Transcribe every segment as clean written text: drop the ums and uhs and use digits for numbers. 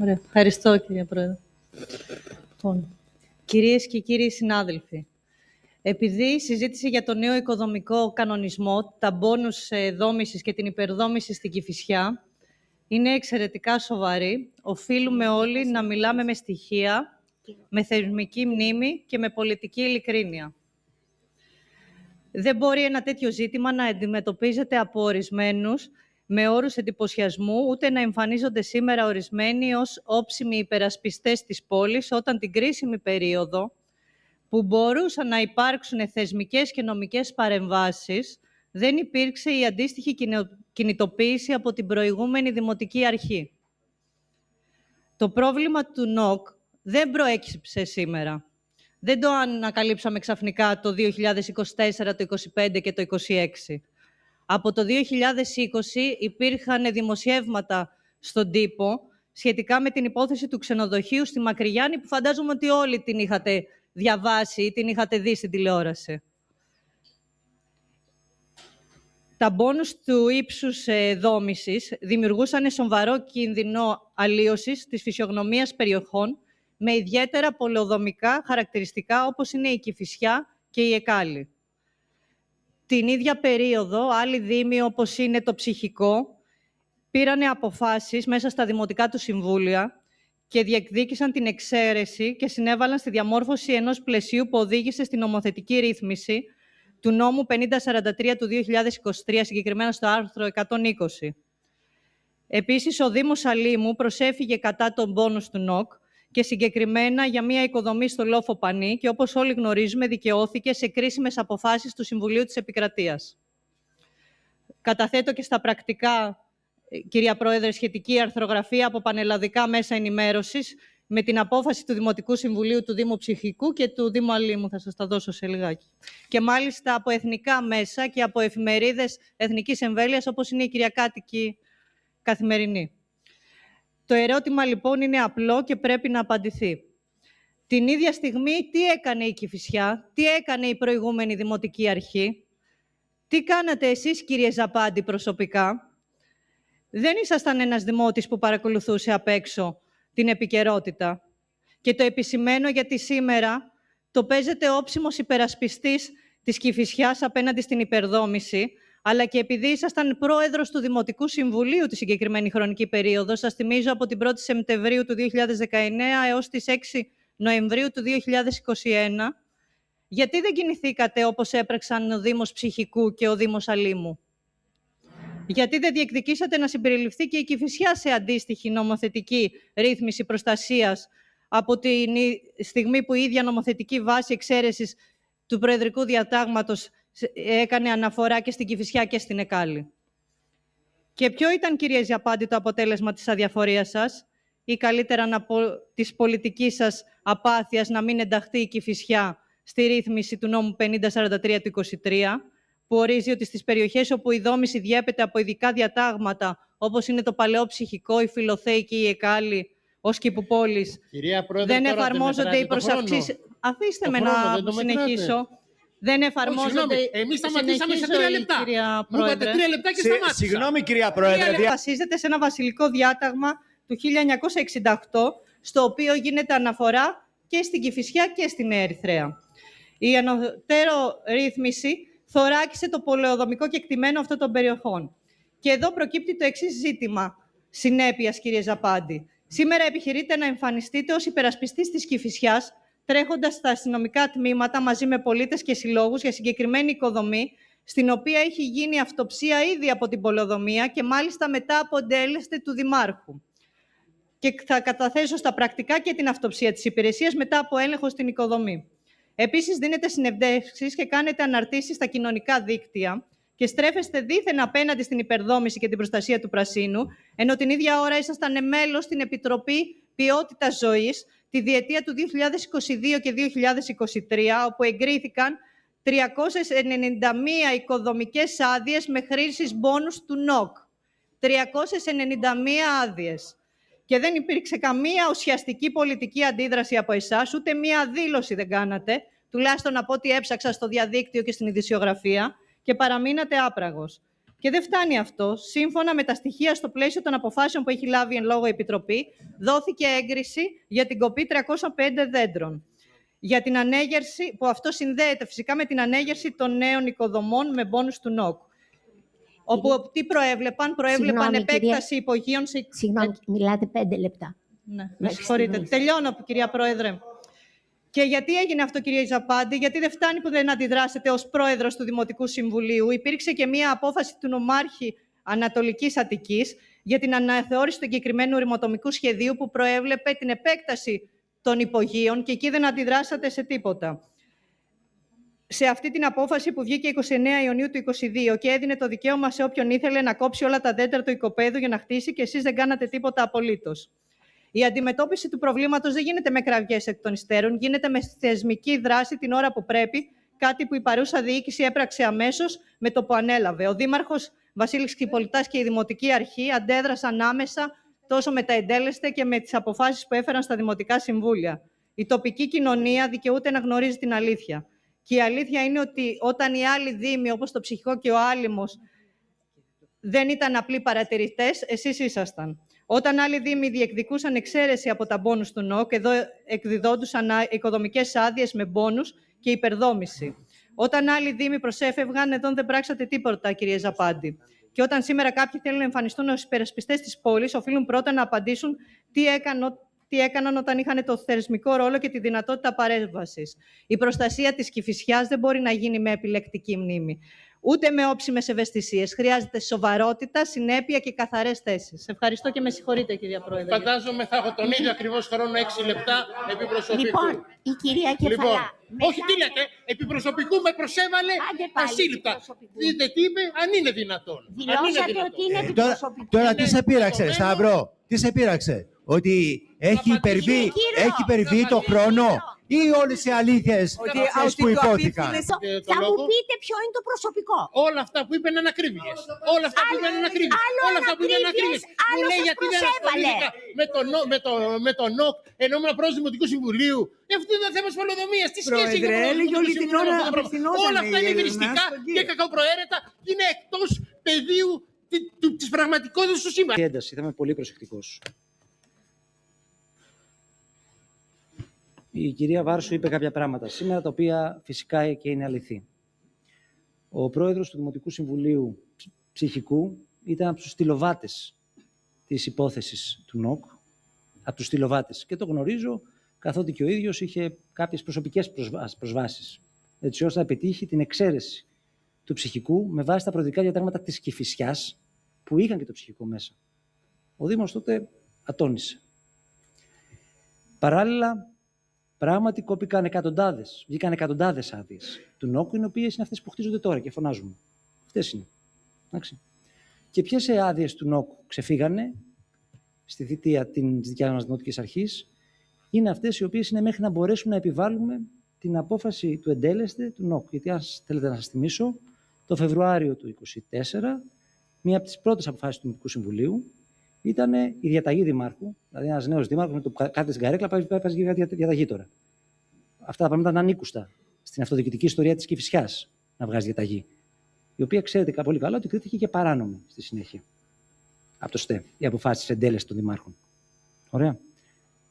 Ωραία. Ευχαριστώ, κυρία Πρόεδρε. Λοιπόν, κυρίες και κύριοι συνάδελφοι, επειδή η συζήτηση για το νέο οικοδομικό κανονισμό, τα μπόνους δόμησης και την υπερδόμηση στην Κηφισιά είναι εξαιρετικά σοβαρή, οφείλουμε όλοι να μιλάμε με στοιχεία, με θεσμική μνήμη και με πολιτική ειλικρίνεια. Δεν μπορεί ένα τέτοιο ζήτημα να αντιμετωπίζεται από ορισμένους με όρους εντυπωσιασμού, ούτε να εμφανίζονται σήμερα ορισμένοι ως όψιμοι υπερασπιστές της πόλης, όταν την κρίσιμη περίοδο που μπορούσαν να υπάρξουν θεσμικές και νομικές παρεμβάσεις, δεν υπήρξε η αντίστοιχη κινητοποίηση από την προηγούμενη Δημοτική Αρχή. Το πρόβλημα του ΝΟΚ δεν προέκυψε σήμερα. Δεν το ανακαλύψαμε ξαφνικά το 2024, το 2025 και το 2026. Από το 2020 υπήρχαν δημοσιεύματα στον τύπο σχετικά με την υπόθεση του ξενοδοχείου στη Μακρυγιάννη, που φαντάζομαι ότι όλοι την είχατε διαβάσει ή την είχατε δει στην τηλεόραση. Τα μπόνους του ύψους δόμησης δημιουργούσαν σοβαρό κίνδυνο αλλίωσης της φυσιογνωμίας περιοχών με ιδιαίτερα πολεοδομικά χαρακτηριστικά, όπως είναι η Κηφισιά και η Εκάλη. Την ίδια περίοδο, άλλοι δήμοι, όπως είναι το Ψυχικό, πήρανε αποφάσεις μέσα στα δημοτικά του συμβούλια και διεκδίκησαν την εξαίρεση και συνέβαλαν στη διαμόρφωση ενός πλαισίου που οδήγησε στην νομοθετική ρύθμιση του νόμου 5043 του 2023, συγκεκριμένα στο άρθρο 120. Επίσης, ο Δήμος Αλήμου προσέφυγε κατά των μπόνους του ΝΟΚ και συγκεκριμένα για μια οικοδομή στο Λόφο Πανί και, όπως όλοι γνωρίζουμε, δικαιώθηκε σε κρίσιμες αποφάσεις του Συμβουλίου της Επικρατείας. Καταθέτω και στα πρακτικά, κυρία Πρόεδρε, σχετική αρθρογραφία από πανελλαδικά μέσα ενημέρωσης με την απόφαση του Δημοτικού Συμβουλίου του Δήμου Ψυχικού και του Δήμου Αλήμου. Θα σας τα δώσω σε λιγάκι. Και μάλιστα από εθνικά μέσα και από εφημερίδες εθνικής εμβέλειας, όπως είναι η Κυριακάτικη Καθημερινή. Το ερώτημα λοιπόν είναι απλό και πρέπει να απαντηθεί. Την ίδια στιγμή τι έκανε η Κηφισιά, τι έκανε η προηγούμενη Δημοτική Αρχή, τι κάνατε εσείς, κύριε Ζαπάντη, προσωπικά? Δεν ήσασταν ένας δημότης που παρακολουθούσε απ' έξω την επικαιρότητα. Και το επισημαίνω γιατί σήμερα το παίζετε όψιμος υπερασπιστής της Κηφισιάς απέναντι στην υπερδόμηση, αλλά και επειδή ήσασταν πρόεδρος του Δημοτικού Συμβουλίου τη συγκεκριμένη χρονική περίοδο, σας θυμίζω από την 1η Σεπτεμβρίου του 2019 έως τις 6 Νοεμβρίου του 2021, γιατί δεν κινηθήκατε όπως έπραξαν ο Δήμος Ψυχικού και ο Δήμος Αλήμου? Γιατί δεν διεκδικήσατε να συμπεριληφθεί και η Κηφισιά σε αντίστοιχη νομοθετική ρύθμιση προστασίας από τη στιγμή που η ίδια νομοθετική βάση εξαίρεσης του Προεδρικού Διατάγματος έκανε αναφορά και στην Κηφισιά και στην Εκάλη? Και ποιο ήταν, κυρία Ζαπάντη, το αποτέλεσμα της αδιαφορίας σας, ή καλύτερα να πω της πολιτικής σας απάθειας να μην ενταχθεί η Κηφισιά στη ρύθμιση του νόμου 5043 του 23, που ορίζει ότι στις περιοχές όπου η δόμηση διέπεται από ειδικά διατάγματα, όπως είναι το Παλαιό Ψυχικό, η Φιλοθέη και η Εκάλη, ως κηπουπόλεις, δεν εφαρμόζονται οι προσαυξήσεις. Αφήστε με να συνεχίσω. Δεν εφαρμόζονται. Εμείς σταματήσαμε σε 3 λεπτά. Κυρία Μου είπατε 3 λεπτά και σταμάτησα. Συγγνώμη, κυρία Πρόεδρε. Βασίζεται σε ένα βασιλικό διάταγμα του 1968, στο οποίο γίνεται αναφορά και στην Κηφισιά και στην Νέα Ερυθρέα. Η ανωτέρω ρύθμιση θωράκισε το πολεοδομικό κεκτημένο αυτών των περιοχών. Και εδώ προκύπτει το εξής ζήτημα συνέπειας, κύριε Ζαπάντη. Σήμερα επιχειρείτε να εμφανιστείτε ως υπερασπιστής της Κηφισιάς, τρέχοντας στα αστυνομικά τμήματα μαζί με πολίτες και συλλόγους για συγκεκριμένη οικοδομή, στην οποία έχει γίνει αυτοψία ήδη από την πολεοδομία και μάλιστα μετά από εντέλεσθε του Δημάρχου. Και θα καταθέσω στα πρακτικά και την αυτοψία της υπηρεσίας μετά από έλεγχο στην οικοδομή. Επίσης, δίνετε συνεντεύξεις και κάνετε αναρτήσεις στα κοινωνικά δίκτυα και στρέφεστε δήθεν απέναντι στην υπερδόμηση και την προστασία του πρασίνου, ενώ την ίδια ώρα ήσασταν μέλος στην Επιτροπή Ποιότητας Ζωής τη διετία του 2022 και 2023, όπου εγκρίθηκαν 391 οικοδομικές άδειες με χρήσης μπόνους του ΝΟΚ. 391 άδειες. Και δεν υπήρξε καμία ουσιαστική πολιτική αντίδραση από εσάς, ούτε μία δήλωση δεν κάνατε, τουλάχιστον από ό,τι έψαξα στο διαδίκτυο και στην ειδησιογραφία, και παραμείνατε άπραγος. Και δεν φτάνει αυτό. Σύμφωνα με τα στοιχεία στο πλαίσιο των αποφάσεων που έχει λάβει εν λόγω Επιτροπή, δόθηκε έγκριση για την κοπή 305 δέντρων. Για την ανέγερση, που αυτό συνδέεται φυσικά με την ανέγερση των νέων οικοδομών με μπόνους του ΝΟΚ. Όπου τι προέβλεπαν επέκταση υπογείων σε... Συγγνώμη, μιλάτε 5 λεπτά. Ναι, με συγχωρείτε. Τελειώνω, κυρία Πρόεδρε. Και γιατί έγινε αυτό, κυρία Ζαπάντη? Γιατί δεν φτάνει που δεν αντιδράσετε ως πρόεδρος του Δημοτικού Συμβουλίου. Υπήρξε και μία απόφαση του νομάρχη Ανατολικής Αττικής για την αναθεώρηση του εγκεκριμένου ρημοτομικού σχεδίου που προέβλεπε την επέκταση των υπογείων και εκεί δεν αντιδράσατε σε τίποτα. Σε αυτή την απόφαση που βγήκε 29 Ιουνίου του 2022 και έδινε το δικαίωμα σε όποιον ήθελε να κόψει όλα τα δέντρα του οικοπαίδου για να χτίσει και εσείς δεν κάνατε τίποτα απολύτως. Η αντιμετώπιση του προβλήματος δεν γίνεται με κραυγές εκ των υστέρων, γίνεται με θεσμική δράση την ώρα που πρέπει, κάτι που η παρούσα διοίκηση έπραξε αμέσως με το που ανέλαβε. Ο Δήμαρχος Βασίλης Κυπολιτάς και η Δημοτική Αρχή αντέδρασαν άμεσα τόσο με τα εντέλεσθε και με τις αποφάσεις που έφεραν στα Δημοτικά Συμβούλια. Η τοπική κοινωνία δικαιούται να γνωρίζει την αλήθεια. Και η αλήθεια είναι ότι όταν οι άλλοι δήμοι, όπως το Ψυχικό και ο Άλυμος, δεν ήταν απλοί παρατηρητές, εσείς ήσασταν. Όταν άλλοι δήμοι διεκδικούσαν εξαίρεση από τα μπόνους του ΝΟΚ, εδώ εκδιδόντουσαν οικοδομικές άδειες με μπόνους και υπερδόμηση. Όταν άλλοι δήμοι προσέφευγαν, εδώ δεν πράξατε τίποτα, κύριε Ζαπάντη. Και όταν σήμερα κάποιοι θέλουν να εμφανιστούν ως υπερασπιστές της πόλης, οφείλουν πρώτα να απαντήσουν τι έκαναν όταν είχαν το θεσμικό ρόλο και τη δυνατότητα παρέμβασης. Η προστασία της Κηφισιάς δεν μπορεί να γίνει με επιλεκτική μνήμη, ούτε με όψιμες ευαισθησίες. Χρειάζεται σοβαρότητα, συνέπεια και καθαρές θέσεις. Ευχαριστώ και με συγχωρείτε, κυρία Πρόεδρε. Φαντάζομαι θα έχω τον ίδιο ακριβώς χρόνο 6 λεπτά επί προσωπικού. Λοιπόν, η κυρία Κεφαλά. Όχι, τι λέτε, επί προσωπικού με προσέβαλε ασύλληπτα. Δείτε τι είπε, αν είναι δυνατόν. Δηλώσατε ότι είναι επί προσωπικού. Τώρα τι σε πείραξε, Σταύρο, τι σε πείραξε? Ότι έχει υπερβεί το χρόνο ή όλες οι αλήθειες που υπόθηκαν? Θα μου πείτε ποιο είναι το προσωπικό. Όλα αυτά που είπε είναι ανακρίβειες. Όλα αυτά που είπε είναι ανακρίβειες. Όλα αυτά που είπε είναι ανακρίβειες. Μου λέει γιατί δεν ασχολήθηκα με το ΝΟΚ ενώ ήμουν πρόεδρος του Δημοτικού Συμβουλίου. Αυτό είναι ένα θέμα της πολεοδομίας. Τι σχέση έχει έλεγε όλη την ώρα. Όλα αυτά είναι μυριστικά και κακοπροαίρετα και είναι εκτός πεδίου της πραγματικότητας του σήμερα. Ένταση, θα είμαι πολύ προσεκτικός. Η κυρία Βάρσου είπε κάποια πράγματα σήμερα, τα οποία φυσικά και είναι αληθή. Ο πρόεδρος του Δημοτικού Συμβουλίου Ψυχικού ήταν από τους στυλοβάτες της υπόθεσης του ΝΟΚ, από τους στυλοβάτες. Και το γνωρίζω, καθότι και ο ίδιος είχε κάποιες προσωπικές προσβάσεις, έτσι ώστε να πετύχει την εξαίρεση του ψυχικού με βάση τα προεδρικά διατάγματα της Κηφισιάς, που είχαν και το ψυχικό μέσα. Ο Δήμος τότε ατώνησε. Παράλληλα, πράγματι κόπηκαν βγήκαν εκατοντάδες άδειες του ΝΟΚ, οι οποίες είναι αυτές που χτίζονται τώρα και φωνάζουμε. Αυτές είναι. Εντάξει. Και ποιες άδειες του ΝΟΚ ξεφύγανε στη θητεία της δικιάς μας Δημοτικής Αρχής? Είναι αυτές οι οποίες είναι μέχρι να μπορέσουμε να επιβάλλουμε την απόφαση του εντέλεσθε του ΝΟΚ. Γιατί, αν θέλετε να σας θυμίσω, το Φεβρουάριο του 2024, μία από τις πρώτες αποφάσεις του Δημοτικού Συμβουλίου ήταν η διαταγή δημάρχου, δηλαδή ένας νέος δήμαρχος με το κάθεται στην καρέκλα, πάει διαταγή τώρα. Αυτά τα πράγματα είναι ανήκουστα στην αυτοδιοικητική ιστορία της Κηφισιάς να βγάζει διαταγή. Η οποία ξέρετε πολύ καλά ότι κρίθηκε και παράνομη στη συνέχεια. Από το ΣΤΕ, οι αποφάσεις εντέλεσης των δημάρχων. Ωραία.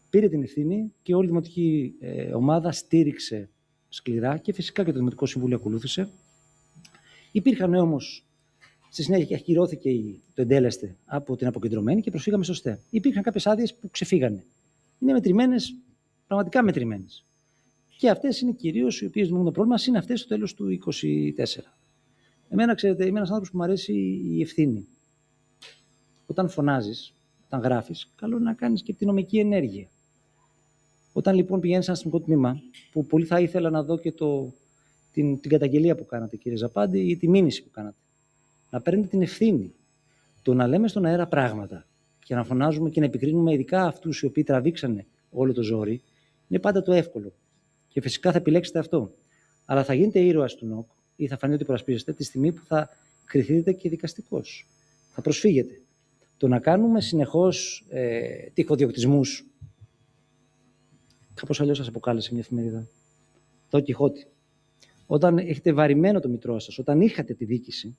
Πήρε την ευθύνη και όλη η δημοτική ομάδα στήριξε σκληρά και φυσικά και το Δημοτικό Συμβούλιο ακολούθησε. Υπήρχαν όμως. Στη συνέχεια ακυρώθηκε το εντέλεσθε από την αποκεντρωμένη και προσφύγαμε στο ΣΤΕ. Υπήρχαν κάποιες άδειες που ξεφύγανε. Είναι μετρημένες, πραγματικά μετρημένες. Και αυτές είναι κυρίως οι οποίες δημιουργούν το πρόβλημα, είναι αυτές στο τέλος του 2024. Εμένα, ξέρετε, είμαι ένας άνθρωπος που μου αρέσει η ευθύνη. Όταν φωνάζεις, όταν γράφεις, καλό είναι να κάνεις και την νομική ενέργεια. Όταν λοιπόν πηγαίνεις σε ένα αστυνομικό τμήμα, που πολύ θα ήθελα να δω και την καταγγελία που κάνατε, κύριε Ζαπάντη, ή τη μήνυση που κάνατε. Να παίρνετε την ευθύνη. Το να λέμε στον αέρα πράγματα και να φωνάζουμε και να επικρίνουμε ειδικά αυτούς οι οποίοι τραβήξανε όλο το ζόρι, είναι πάντα το εύκολο. Και φυσικά θα επιλέξετε αυτό. Αλλά θα γίνετε ήρωας του ΝΟΚ ή θα φανεί ότι προασπίζεστε τη στιγμή που θα κριθείτε και δικαστικώς. Θα προσφύγετε. Το να κάνουμε συνεχώς τυχοδιοκτισμούς, κάπως αλλιώς σας αποκάλεσε μια εφημερίδα, το Κιχώτη. Όταν έχετε βαρημένο το μητρό σας, όταν είχατε τη δίκηση,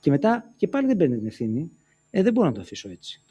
Και μετά και πάλι δεν παίρνει την ευθύνη. Δεν μπορώ να το αφήσω έτσι.